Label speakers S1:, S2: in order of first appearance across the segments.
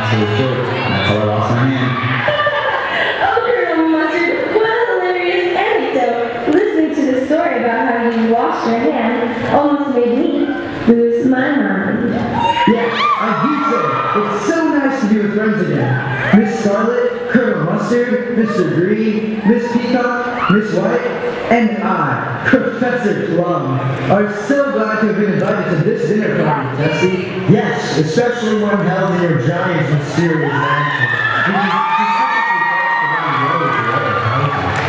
S1: absolute fool. That's how I lost my hand.
S2: Oh, Colonel Mustard, what a hilarious anecdote. Listening to the story about how you lost your hand almost made me lose my mind.
S3: Yes, I do so. It's so nice to be with friends again. Miss Scarlet, Colonel Mustard, Mr. Green, Miss Peacock, Miss White, and I, Professor Plum, are so glad to have been invited to this dinner party, Tessie. Yes, especially when held in your giant mysterious mansion.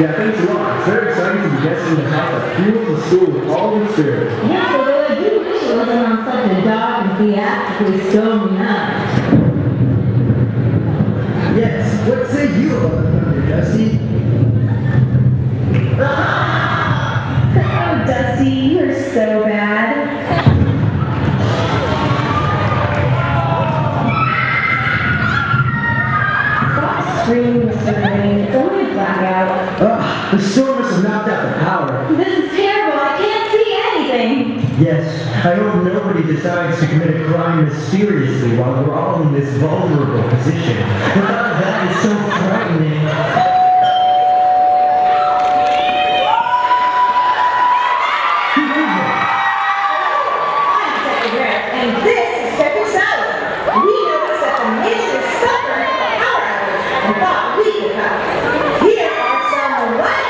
S3: Yeah, thanks a lot. It's very exciting to be guesting the house that fuels the school with all the spirit.
S2: Yes, although I do wish it wasn't on such a dark and theatrically stormy night.
S3: Yes, what say you about the thunder, Dusty?
S2: Oh, Dusty, you're so bad. Stop screaming, Mr. Green. It's only a blackout.
S3: Ugh, the storm must have knocked out the power.
S2: This is terrible. I can't see anything.
S3: Yes, I hope nobody decides to commit a crime mysteriously while we're all in this vulnerable position. The thought of that is so frightening.
S2: And this is Pepper Salad. We noticed that the nation is suffering from a power outage and thought we could help. Here are some lights.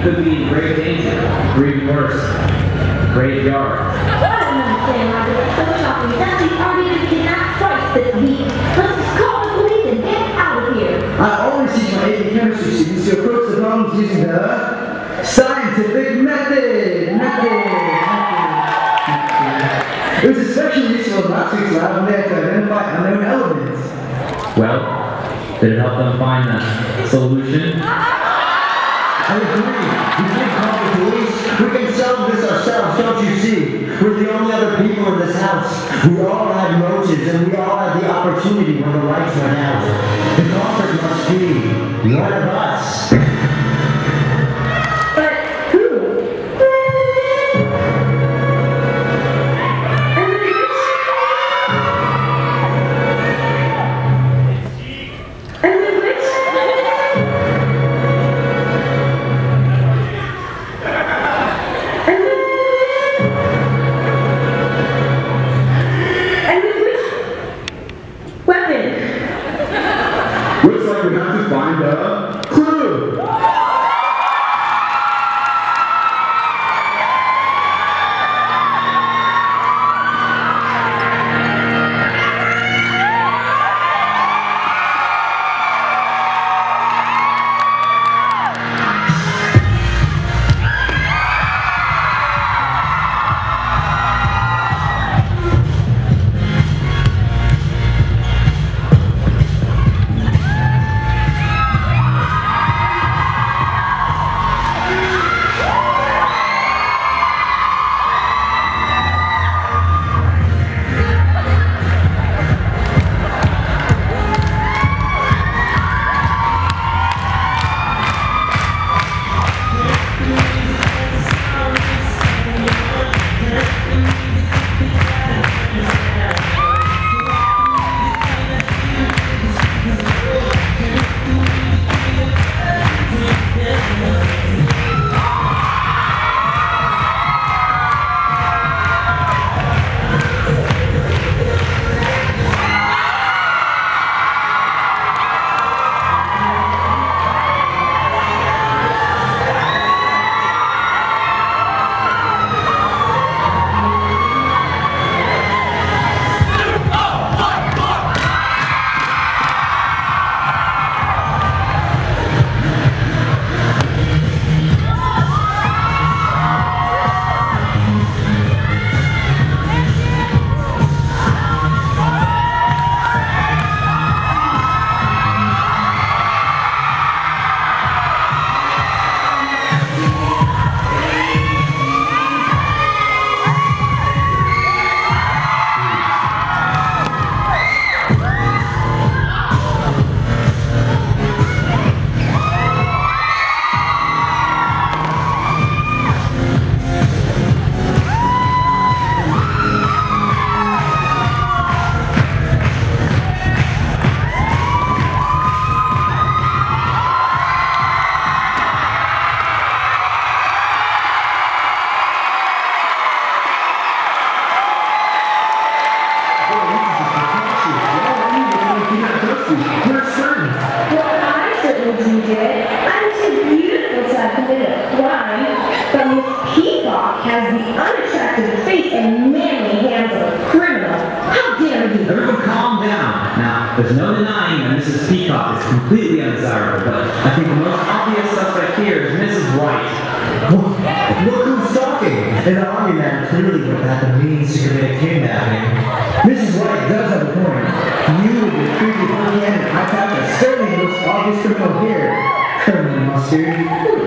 S1: could be in great danger, or even worse, graveyard.
S2: I don't understand why this is so shocking. Dusty's already been kidnapped twice this week. Let's just call the police and get out of here.
S3: I always teach my AP chemistry students to approach the problems using the scientific method. It was especially useful in last week's lab when they had to identify unknown elements.
S1: Well, did it help them find the solution?
S3: I agree. We can't call the police. We can solve this ourselves, don't you see? We're the only other people in this house. We all had motives and we all had the opportunity when the lights went out. The culprit must be one of us.
S2: But who?
S4: Looks like we have to find a clue.
S2: has the unattractive face and manly hands of a criminal. How dare you?
S1: Everyone calm down. Now, there's no denying that Mrs. Peacock is completely undesirable, but I think the most obvious suspect here is Mrs. White.
S3: Look who's talking! An army man clearly would have the means to commit a kidnapping. Mrs. White does have a point. You with your creepy funny hand, I found the certainly most obvious criminal here. Colonel Mustard.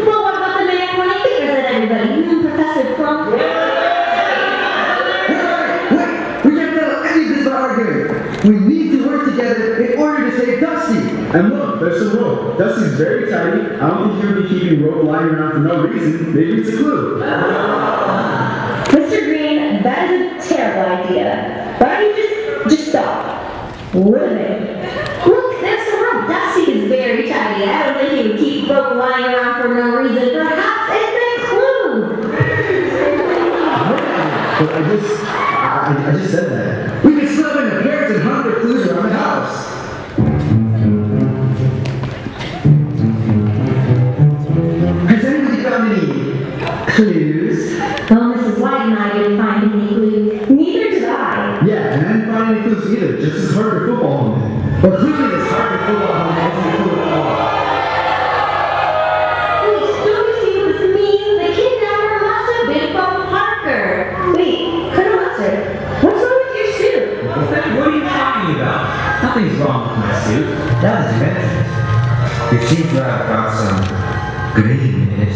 S2: Well, what about the man pointing fingers at everybody? Professor Plum?
S3: Wait! We can't settle any of this by arguing. We need to work together in order to save Dusty.
S4: And look, there's some rope. Dusty's very tiny. I don't think he would be keeping rope lying around for no reason. Maybe it's a clue.
S2: Mr. Green, that is a terrible idea. Why don't you just stop living? Look, there's some rope. Dusty is very tiny. I don't think he would keep rope lying around for no reason. Perhaps it's a clue.
S3: But I just said that. We can slip in the parents and hunt for clues around the house. Has anybody found But clearly this Harvard football helmet isn't a clue at all.
S2: Wait, don't you see what this means? The kidnapper must have been from Parker. Wait, Colonel Mustard, what's wrong with your suit?
S1: What are you talking about? Nothing's wrong with my suit.
S5: That is mentioned. You seem to have got some green in it.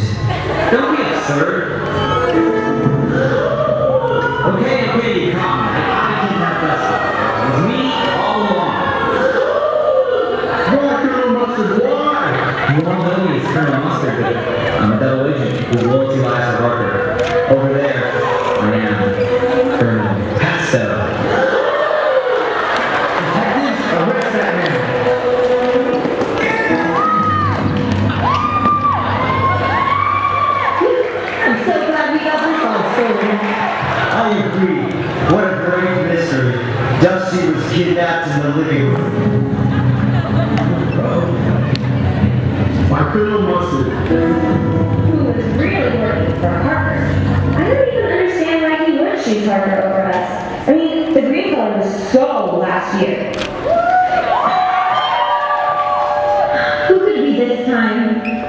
S1: Don't be absurd. Okay, you calm. I kidnapped Dusty. It was me all along.
S4: Why, Colonel Mustard, why?
S1: You all know me as Colonel Mustard, but I'm a double agent whose loyalty lies with Parker. Over there, I am Colonel Pesto.
S3: Detectives, arrest that man.
S2: I'm so glad we got this all sorted.
S5: I agree. What a great mystery. Dusty was kidnapped in the living room.
S4: Why, Colonel Mustard?
S2: Who was really working for Harper. I don't even understand why he would choose Harper over us. I mean, the green color was so last year. Who could it be this time?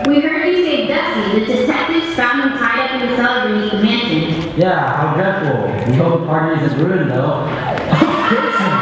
S6: We heard you say Dusty. The detectives found him tied up in the cellar beneath the mansion.
S7: Yeah, how dreadful. We hope the party isn't ruined though.
S3: Of course not.